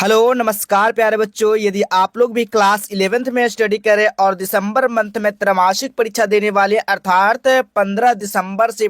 Hello नमस्कार प्यारे बच्चों। यदि आप लोग भी क्लास 11th में स्टडी करें और दिसंबर मंथ में त्रैमासिक परीक्षा देने वाले अर्थात 15 दिसंबर से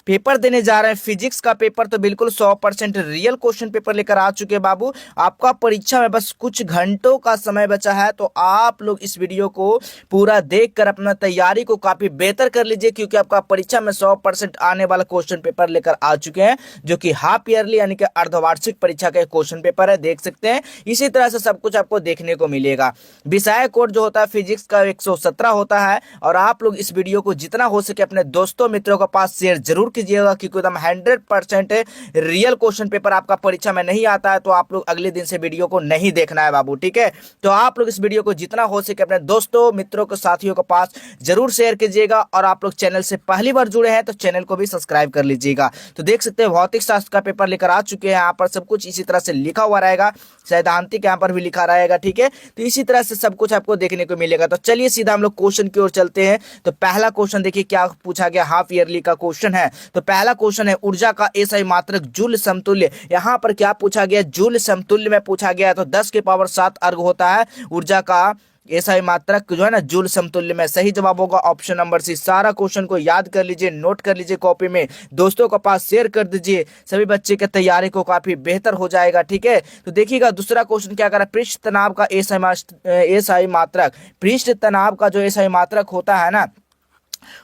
पेपर देने जा रहे हैं फिजिक्स का पेपर, तो बिल्कुल 100% रियल क्वेश्चन पेपर लेकर आ चुके हैं बाबू। आपका परीक्षा में बस कुछ घंटों का समय बचा है, तो आप लोग इस वीडियो को पूरा देखकर अपना तैयारी को काफी बेहतर कर लीजिए, क्योंकि आपका परीक्षा में 100% आने वाला क्वेश्चन पेपर लेकर आ चुके हैं, जो कि हाफ ईयरली यानी कि अर्धवार्षिक परीक्षा का क्वेश्चन पेपर है। देख सकते हैं इसी तरह से सब कुछ आपको देखने को मिलेगा। विषय कोड जो होता है फिजिक्स का 117 होता है, और आप लोग इस वीडियो को जितना हो सके अपने दोस्तों मित्रों के पास शेयर जरूर कीजिएगा, क्योंकि एकदम 100% रियल क्वेश्चन पेपर आपका परीक्षा में नहीं आता है, तो आप लोग अगले दिन से वीडियो को नहीं देखना है बाबू, ठीक है। तो आप लोग इस वीडियो को जितना हो सके अपने दोस्तों मित्रों के साथियों के पास जरूर शेयर कीजिएगा, और आप लोग चैनल से पहली बार जुड़े हैं तो चैनल को भी सब्सक्राइब कर लीजिएगा। तो देख सकते हैं भौतिक शास्त्र का पेपर लेकर आ चुके हैं। यहाँ पर सब कुछ इसी तरह से लिखा हुआ रहेगा, सैद्धांतिक यहाँ पर भी लिखा रहेगा, ठीक है। तो इसी तरह से सब कुछ आपको देखने को मिलेगा। तो चलिए सीधा हम लोग क्वेश्चन की ओर चलते हैं। तो पहला क्वेश्चन देखिए क्या पूछा गया, हाफ ईयरली का क्वेश्चन है। तो पहला क्वेश्चन है ऊर्जा का एसआई मात्रक जूल समतुल्य। यहाँ पर क्या पूछा गया, जूल समतुल्य में पूछा गया। तो 10 के पावर 7 अर्ग होता है ऊर्जा का एसआई मात्रक जो है ना जूल समतुल्य में। सही जवाब होगा ऑप्शन नंबर सी। सारा क्वेश्चन को याद कर लीजिए, नोट कर लीजिए कॉपी में, दोस्तों के पास शेयर कर दीजिए, सभी बच्चे के तैयारी को काफी बेहतर हो जाएगा, ठीक है। तो देखिएगा दूसरा क्वेश्चन क्या कर रहा है, पृष्ठ तनाव का एसआई मात्रक। पृष्ठ तनाव का जो एसआई मात्रक होता है ना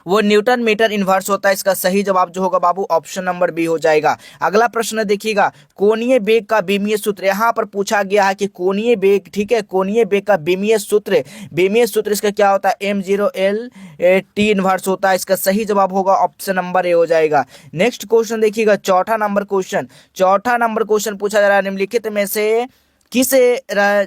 वो न्यूटन मीटर इनवर्स होता है। इसका सही जवाब जो होगा बाबू ऑप्शन नंबर बी हो जाएगा। अगला प्रश्न देखिएगा, कोणीय बेग का बीमीय सूत्र। यहाँ पर पूछा गया है कि कोणीय बेग, ठीक है, कोणीय बेग का बीमीय सूत्र, बीमीय सूत्र इसका क्या होता है, m0l_t इनवर्स होता है। इसका सही जवाब होगा ऑप्शन नंबर ए हो जाएगा। नेक्स्ट क्वेश्चन देखिएगा, चौथा नंबर क्वेश्चन पूछा जा रहा है, निम्नलिखित में से किस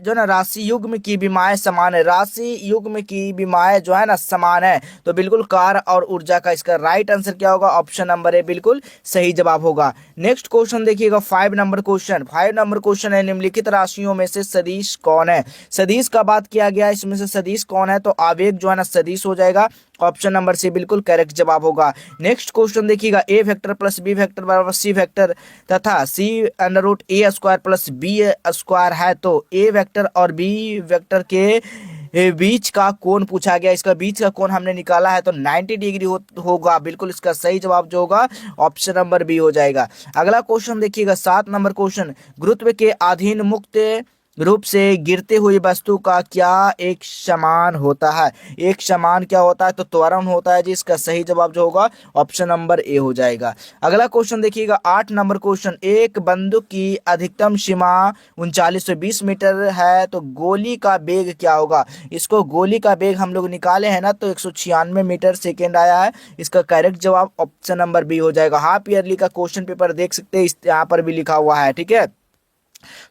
जो ना राशि युग्म की विमाएं समान है। राशि युग्म की विमाएं जो है ना समान है, तो बिल्कुल कार्य और ऊर्जा का इसका राइट आंसर क्या होगा, ऑप्शन नंबर ए बिल्कुल सही जवाब होगा। नेक्स्ट क्वेश्चन देखिएगा 5 नंबर क्वेश्चन है, निम्नलिखित राशियों में से सदिश कौन है। सदिश का बात किया गया, इसमें से सदिश कौन है, तो आवेग जो है ना सदिश हो जाएगा, ऑप्शन नंबर सी बिल्कुल करेक्ट जवाब होगा। नेक्स्ट क्वेश्चन देखिएगा, ए वेक्टर प्लस बी वेक्टर बराबर सी वेक्टर तथा सी अंडर रूट ए स्क्वायर प्लस बी स्क्वायर है, तो ए वेक्टर और बी वेक्टर के बीच का कोण पूछा गया। इसका बीच का कोण हमने निकाला है, तो 90 डिग्री होगा, बिल्कुल इसका सही जवाब जो होगा ऑप्शन नंबर बी हो जाएगा। अगला क्वेश्चन देखिएगा 7 नंबर क्वेश्चन, गुरुत्व के अधीन मुक्त रूप से गिरते हुई वस्तु का क्या एक समान होता है। एक समान क्या होता है, तो त्वरण होता है जी। इसका सही जवाब जो होगा ऑप्शन नंबर ए हो जाएगा। अगला क्वेश्चन देखिएगा 8 नंबर क्वेश्चन, एक बंदूक की अधिकतम सीमा 3920 मीटर है, तो गोली का वेग क्या होगा। इसको गोली का वेग हम लोग निकाले हैं ना, तो 196 मीटर सेकेंड आया है। इसका करेक्ट जवाब ऑप्शन नंबर बी हो जाएगा। हाफ ईयरली का क्वेश्चन पेपर देख सकते हैं, यहाँ पर भी लिखा हुआ है, ठीक है।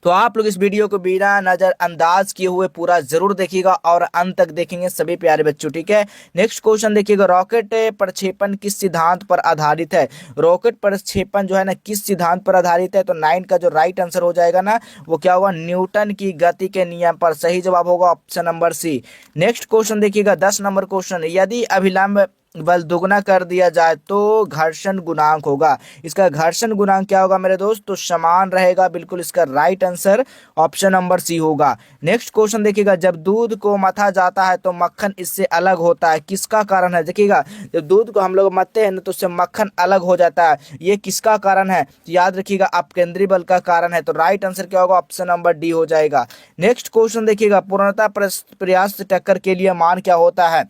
तो आप लोग इस वीडियो को बिना नजरअंदाज किए हुए पूरा जरूर देखिएगा और अंत तक देखेंगे सभी प्यारे बच्चों, ठीक है। नेक्स्ट क्वेश्चन देखिएगा, रॉकेट प्रक्षेपण किस सिद्धांत पर आधारित है। रॉकेट प्रक्षेपण जो है ना किस सिद्धांत पर आधारित है, तो 9 का जो राइट आंसर हो जाएगा ना वो क्या होगा, न्यूटन की गति के नियम पर। सही जवाब होगा option number C. Next question देखिएगा 10 नंबर क्वेश्चन, यदि अभिलंब बल दुगना कर दिया जाए तो घर्षण गुणांक होगा। इसका घर्षण गुणांक क्या होगा मेरे दोस्त, तो समान रहेगा, बिल्कुल इसका right answer option number C होगा। नेक्स्ट क्वेश्चन देखिएगा, जब दूध को मथा जाता है तो मक्खन इससे अलग होता है, किसका कारण है। देखिएगा जब दूध को हम लोग मथते हैं ना तो उससे मक्खन अलग हो जाता है, ये किसका कारण है, तो याद रखिएगा अपकेंद्री बल का कारण है। तो राइट आंसर क्या होगा, ऑप्शन नंबर डी हो जाएगा। नेक्स्ट क्वेश्चन देखिएगा, पूर्णतः प्रयास टक्कर के लिए मान क्या होता है,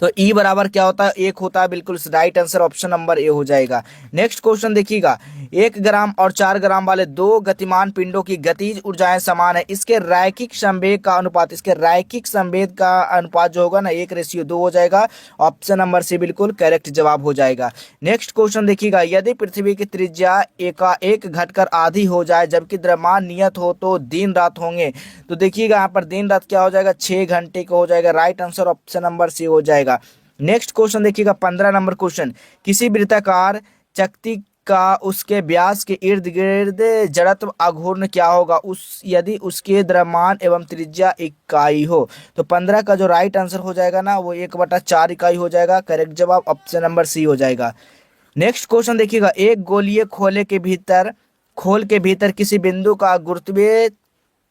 तो ई बराबर क्या होता है, 1 होता है, बिल्कुल right answer option number A हो जाएगा। नेक्स्ट क्वेश्चन देखिएगा, 1 ग्राम और 4 ग्राम वाले दो गतिमान पिंडों की गतिज ऊर्जाएं समान है, इसके रैखिक संवेग का अनुपात, इसके रैखिक संवेग का अनुपात जो होगा ना 1:2 हो जाएगा, ऑप्शन नंबर सी बिल्कुल करेक्ट जवाब हो जाएगा। नेक्स्ट क्वेश्चन देखिएगा, यदि पृथ्वी की त्रिज्या एक घटकर आधी हो जाए जबकि द्रव्यमान नियत हो तो दिन रात होंगे, तो देखिएगा यहाँ पर दिन रात क्या हो जाएगा, 6 घंटे का हो जाएगा। Right answer option number C हो जाएगा। नेक्स्ट क्वेश्चन देखिएगा 15 नंबर क्वेश्चन, किसी वृत्ताकार चकती का उसके व्यास के इर्द गिर्द जड़त्व आघूर्ण क्या होगा, उस यदि उसके द्रव्यमान एवं त्रिज्या इकाई हो, तो 15 का जो राइट आंसर हो जाएगा ना वो 1/4 इकाई हो जाएगा। करेक्ट जवाब ऑप्शन नंबर सी हो जाएगा। नेक्स्ट क्वेश्चन देखिएगा, एक गोलीय खोल के भीतर किसी बिंदु का गुरुत्वीय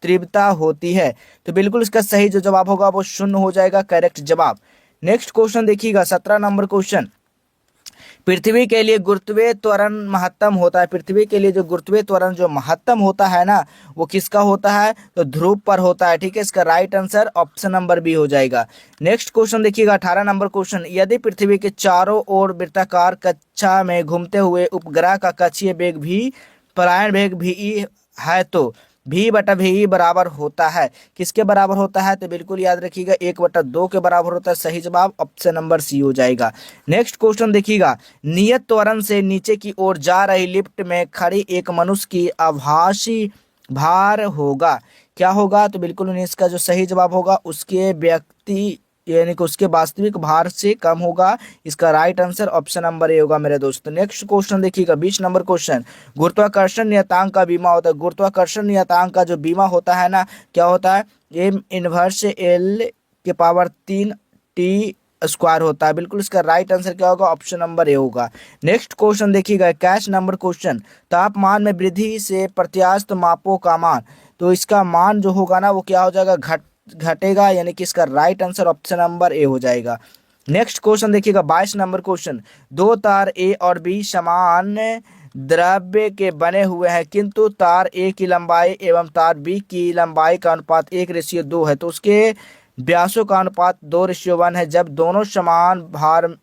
तीव्रता होती है। तो बिल्कुल इसका सही जो जवाब होगा वो शून्य हो जाएगा, करेक्ट जवाब। नेक्स्ट क्वेश्चन देखिएगा 17 नंबर क्वेश्चन। पृथ्वी के लिए गुरुत्वीय त्वरण महत्तम होता है। पृथ्वी के लिए जो गुरुत्वीय त्वरण जो महत्तम होता है ना, वो किसका होता है? तो ध्रुव पर होता है। ठीक है, इसका right answer option number B हो जाएगा। नेक्स्ट क्वेश्चन देखिएगा 18 नंबर क्वेश्चन। यदि पृथ्वी के चारों ओर वृत्ताकार कक्षा में घूमते हुए उपग्रह का कक्षीय वेग भी पलायन वेग भी है तो भी बटा भी बराबर होता है, किसके बराबर होता है? तो बिल्कुल याद रखिएगा 1/2 के बराबर होता है। सही जवाब ऑप्शन नंबर सी हो जाएगा। नेक्स्ट क्वेश्चन देखिएगा, नियत त्वरण से नीचे की ओर जा रही लिफ्ट में खड़ी एक मनुष्य की आभासी भार होगा, क्या होगा? तो बिल्कुल इसका जो सही जवाब होगा उसके व्यक्ति यानी कि उसके वास्तविक भार से कम होगा। इसका right answer option number A होगा मेरे दोस्तों। नेक्स्ट क्वेश्चन देखिएगा 20 नंबर क्वेश्चन। गुरुत्वाकर्षण नियतांक का बीमा होता है। गुरुत्वाकर्षण नियतांक का जो बीमा होता है ना, क्या होता है? एम इनवर्स एल के पावर 3 टी स्क्वायर होता है। बिल्कुल इसका राइट आंसर क्या होगा? ऑप्शन नंबर ए होगा। नेक्स्ट क्वेश्चन देखिएगा 21 नंबर क्वेश्चन। तापमान में वृद्धि से प्रत्यास्थ मापों का मान, तो इसका मान जो होगा ना वो क्या हो जाएगा? घटेगा, यानी कि इसका right answer option number A हो जाएगा। नेक्स्ट क्वेश्चन देखिएगा 22 नंबर क्वेश्चन। दो तार ए और बी समान द्रव्य के बने हुए हैं, किंतु तार ए की लंबाई एवं तार बी की लंबाई का अनुपात 1:2 है, तो उसके व्यासों का अनुपात 2:1 है। जब दोनों समान भार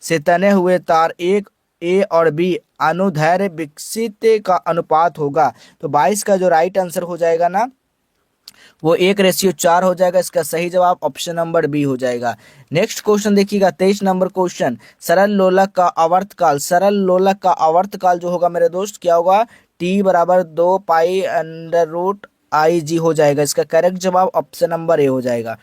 से तने हुए तार एक ए और बी अनुदैर्ध्य विकसित का अनुपात होगा, तो 22 का जो राइट आंसर हो जाएगा ना वो 1:4 हो जाएगा। इसका सही जवाब ऑप्शन नंबर बी हो जाएगा। नेक्स्ट क्वेश्चन देखिएगा 23 नंबर क्वेश्चन। सरल लोलक का आवर्तकाल, सरल लोलक का आवर्तकाल जो होगा मेरे दोस्त क्या होगा? टी बराबर 2 पाई अंडर रूट आई जी हो जाएगा। इसका करेक्ट जवाब ऑप्शन नंबर ए हो जाएगा।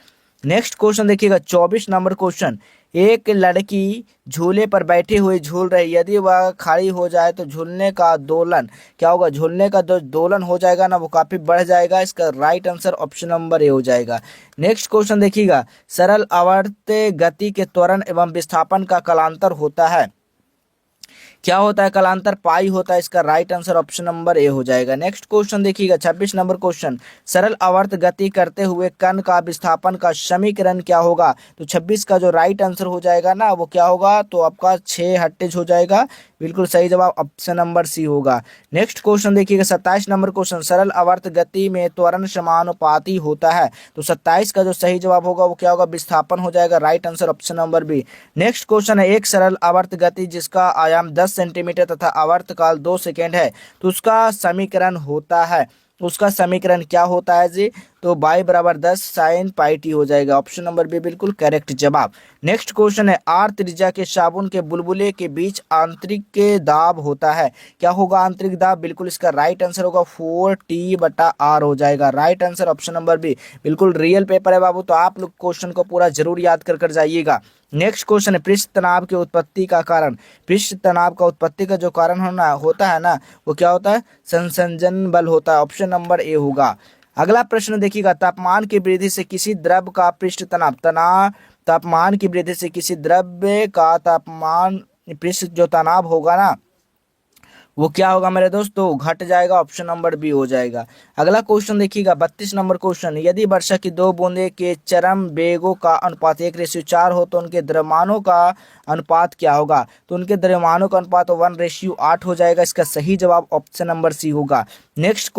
नेक्स्ट क्वेश्चन देखिएगा 24 नंबर क्वेश्चन। एक लड़की झूले पर बैठी हुई झूल रही, यदि वह खड़ी हो जाए तो झूलने का दोलन क्या होगा? झूलने का जो दोलन हो जाएगा ना वो काफी बढ़ जाएगा। इसका right answer option number A हो जाएगा। नेक्स्ट क्वेश्चन देखिएगा, सरल आवर्त गति के त्वरण एवं विस्थापन का कालांतर होता है, क्या होता है? कालांतर पाई होता है। इसका right answer option number A हो जाएगा। नेक्स्ट क्वेश्चन देखिएगा 26 नंबर क्वेश्चन। सरल आवर्त गति करते हुए कण का विस्थापन का समीकरण क्या होगा? तो 26 का जो राइट आंसर हो जाएगा ना वो क्या होगा? तो आपका 6 हट्टेज हो जाएगा। बिल्कुल सही जवाब ऑप्शन नंबर सी होगा। नेक्स्ट क्वेश्चन देखिएगा 27 नंबर क्वेश्चन। सरल आवर्त गति में त्वरण समानुपाती होता है, तो 27 का जो सही जवाब होगा वो क्या होगा? विस्थापन हो जाएगा। Right answer option number B. Next question है, एक सरल आवर्त गति जिसका आयाम 10 सेंटीमीटर तथा आवर्तकाल 2 सेकेंड है, तो उसका समीकरण होता है, उसका समीकरण क्या होता है जी? तो y बराबर 10 साइन पाई टी हो जाएगा। ऑप्शन नंबर बी बिल्कुल करेक्ट जवाब। नेक्स्ट क्वेश्चन है, आर त्रिज्या के साबुन के बुलबुले के बीच आंतरिक के दाब होता है, क्या होगा आंतरिक दाब? बिल्कुल इसका राइट आंसर होगा 4T/R हो जाएगा। Right answer option number B. बिल्कुल रियल पेपर है बाबू, तो आप लोग क्वेश्चन को पूरा जरूर याद कर जाइएगा। नेक्स्ट क्वेश्चन है, पृष्ठ तनाव की उत्पत्ति का कारण। पृष्ठ तनाव का उत्पत्ति का जो कारण होता है ना वो क्या होता है? संसंजन बल होता है। ऑप्शन नंबर ए होगा। अगला प्रश्न देखिएगा, तापमान की वृद्धि से किसी द्रव का पृष्ठ तनाव तापमान की वृद्धि से किसी द्रव्य का तापमान पृष्ठ जो तनाव होगा ना वो क्या होगा मेरे दोस्तों? घट जाएगा। ऑप्शन नंबर बी हो जाएगा। अगला क्वेश्चन देखिएगा 32 नंबर क्वेश्चन। यदि वर्षा की 2 बूंदे के चरम वेगों का अनुपात 1:4 हो तो उनके द्रव्यमानों का अनुपात क्या होगा? तो उनके द्रव्यमानों का अनुपात 1:8 हो जाएगा। इसका सही जवाब ऑप्शन नंबर सी होगा। नेक्स्ट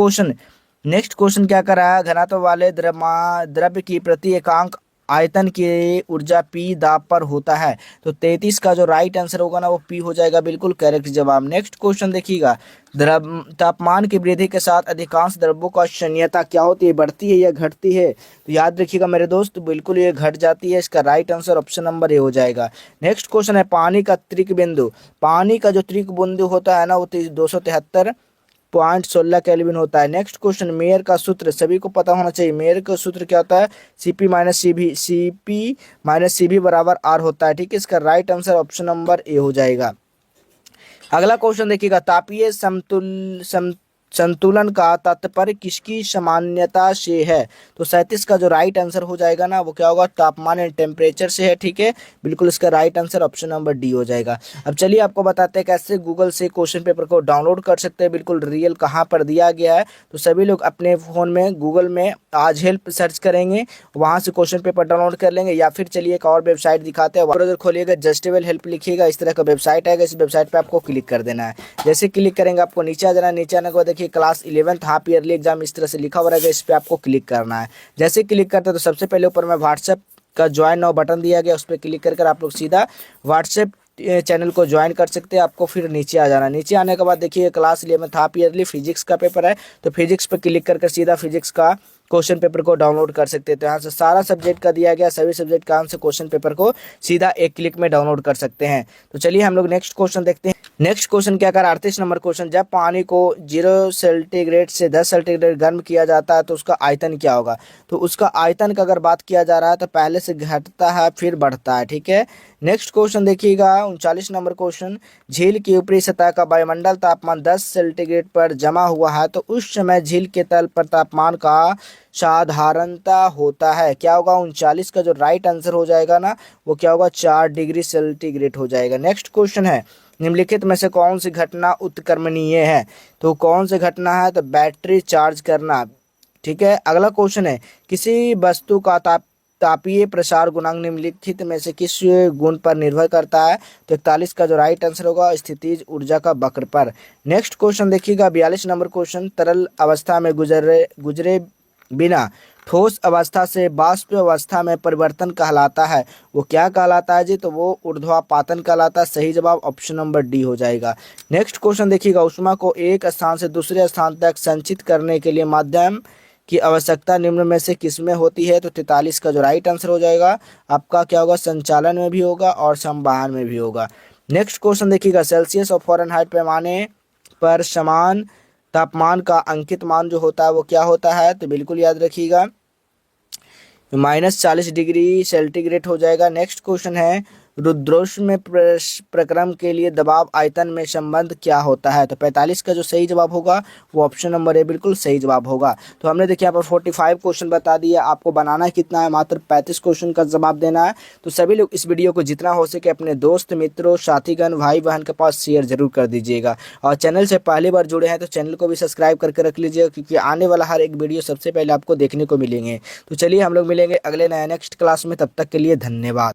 क्वेश्चन क्या कर रहा है? घनत्व वाले द्रव्य की प्रति एकांक आयतन की ऊर्जा P दाब पर होता है, तो 33 का जो राइट आंसर होगा ना वो P हो जाएगा। बिल्कुल करेक्ट जवाब। नेक्स्ट क्वेश्चन देखिएगा, तापमान की वृद्धि के साथ अधिकांश द्रव्यों का क्षणीयता क्या होती है? बढ़ती है या घटती है? तो याद रखिएगा मेरे दोस्त, बिल्कुल ये घट जाती है। इसका right answer option number A हो जाएगा। नेक्स्ट क्वेश्चन है, पानी का त्रिक बिंदु। पानी का जो त्रिक बिंदु होता है ना वो 273.16 केल्विन होता है। नेक्स्ट क्वेश्चन, मेयर का सूत्र सभी को पता होना चाहिए। मेयर का सूत्र क्या होता है? CP-CV बराबर R होता है। ठीक है, इसका right answer option number A हो जाएगा। अगला क्वेश्चन देखिएगा, तापीय संतुलन का तात्पर्य किसकी सामान्यता से है? तो 37 का जो राइट आंसर हो जाएगा ना वो क्या होगा, तापमान एंड टेम्परेचर से है। ठीक है, बिल्कुल इसका right answer option number D हो जाएगा। अब चलिए आपको बताते हैं कैसे गूगल से क्वेश्चन पेपर को डाउनलोड कर सकते हैं। बिल्कुल रियल कहाँ पर दिया गया है, तो सभी लोग अपने फ़ोन में गूगल में आज हेल्प सर्च करेंगे, वहाँ से क्वेश्चन पेपर डाउनलोड कर लेंगे। या फिर चलिए एक और वेबसाइट दिखाते हैं, ब्राउज़र खोलिएगा, जस्टेबल हेल्प लिखिएगा, इस तरह का वेबसाइट आएगा। इस वेबसाइट पर आपको क्लिक कर देना है। जैसे क्लिक करेंगे आपको नीचे आ जाना है। नीचे आने के बाद देखिए class 11th half yearly exam इस तरह से लिखा हुआ रहेगा, इस पर आपको क्लिक करना है। जैसे क्लिक करते हैं तो सबसे पहले ऊपर में व्हाट्सएप का ज्वाइन नाउ बटन दिया गया, उस पर क्लिक कर आप लोग सीधा व्हाट्सएप चैनल को ज्वाइन कर सकते हैं। आपको फिर नीचे आ जाना। नीचे आने के बाद देखिए class 11th half yearly physics का पेपर है, तो फिजिक्स पर क्लिक कर सीधा फिजिक्स का क्वेश्चन पेपर को डाउनलोड कर सकते हैं। तो यहाँ से सारा सब्जेक्ट का दिया गया, सभी सब्जेक्ट का आंसर क्वेश्चन पेपर को सीधा एक क्लिक में डाउनलोड कर सकते हैं। तो चलिए हम लोग नेक्स्ट क्वेश्चन देखते हैं। नेक्स्ट क्वेश्चन क्या कर 38 नंबर क्वेश्चन, जब पानी को 0 सेंटीग्रेड से 10 सेंटीग्रेड गर्म किया जाता है तो उसका आयतन क्या होगा? तो उसका आयतन का अगर बात किया जा रहा है तो पहले से घटता है फिर बढ़ता है। ठीक है, नेक्स्ट क्वेश्चन देखिएगा 39 नंबर क्वेश्चन, झील की ऊपरी सतह का वायुमंडल तापमान 10 सेंटीग्रेड पर जमा हुआ है तो उस समय झील के तल पर तापमान का साधारणता होता है, क्या होगा? 39 का जो राइट आंसर हो जाएगा ना वो क्या होगा, 4 डिग्री सेंटीग्रेड हो जाएगा। नेक्स्ट क्वेश्चन है, निम्नलिखित में से कौन सी घटना उत्क्रमणीय है? तो कौन सी घटना है? तो बैटरी चार्ज करना। ठीक है, अगला क्वेश्चन है, किसी वस्तु का तापीय प्रसार गुणांक निम्नलिखित में से किस गुण पर निर्भर करता है? तो 41 का जो राइट आंसर होगा, स्थितिज ऊर्जा का वक्र पर। नेक्स्ट क्वेश्चन देखिएगा 42 नंबर क्वेश्चन, तरल अवस्था में गुजरे बिना ठोस अवस्था से वाष्प अवस्था में परिवर्तन कहलाता है, वो क्या कहलाता है जी? तो वो ऊर्ध्वापातन कहलाता है। सही जवाब ऑप्शन नंबर डी हो जाएगा। नेक्स्ट क्वेश्चन देखिएगा, ऊष्मा को एक स्थान से दूसरे स्थान तक संचित करने के लिए माध्यम की आवश्यकता निम्न में से किसमें होती है? तो 43 का जो राइट आंसर हो जाएगा आपका क्या होगा, संचालन में भी होगा और संवहन में भी होगा। नेक्स्ट क्वेश्चन देखिएगा, सेल्सियस और फ़ारेनहाइट पैमाने पर समान तापमान का अंकित मान जो होता है वो क्या होता है? तो बिल्कुल याद रखिएगा, -40 डिग्री सेंटीग्रेड हो जाएगा। नेक्स्ट क्वेश्चन है, रुद्रोष्म प्रक्रम के लिए दबाव आयतन में संबंध क्या होता है? तो 45 का जो सही जवाब होगा वो ऑप्शन नंबर ए बिल्कुल सही जवाब होगा। तो हमने देखिए यहाँ पर 45 क्वेश्चन बता दिया, आपको बनाना कितना है, मात्र 35 क्वेश्चन का जवाब देना है। तो सभी लोग इस वीडियो को जितना हो सके अपने दोस्त मित्रों साथीगण भाई बहन के पास शेयर जरूर कर दीजिएगा। और चैनल से पहली बार जुड़े हैं तो चैनल को भी सब्सक्राइब करके रख लीजिएगा, क्योंकि आने वाला हर एक वीडियो सबसे पहले आपको देखने को मिलेंगे। तो चलिए हम लोग मिलेंगे अगले नए नेक्स्ट क्लास में, तब तक के लिए धन्यवाद।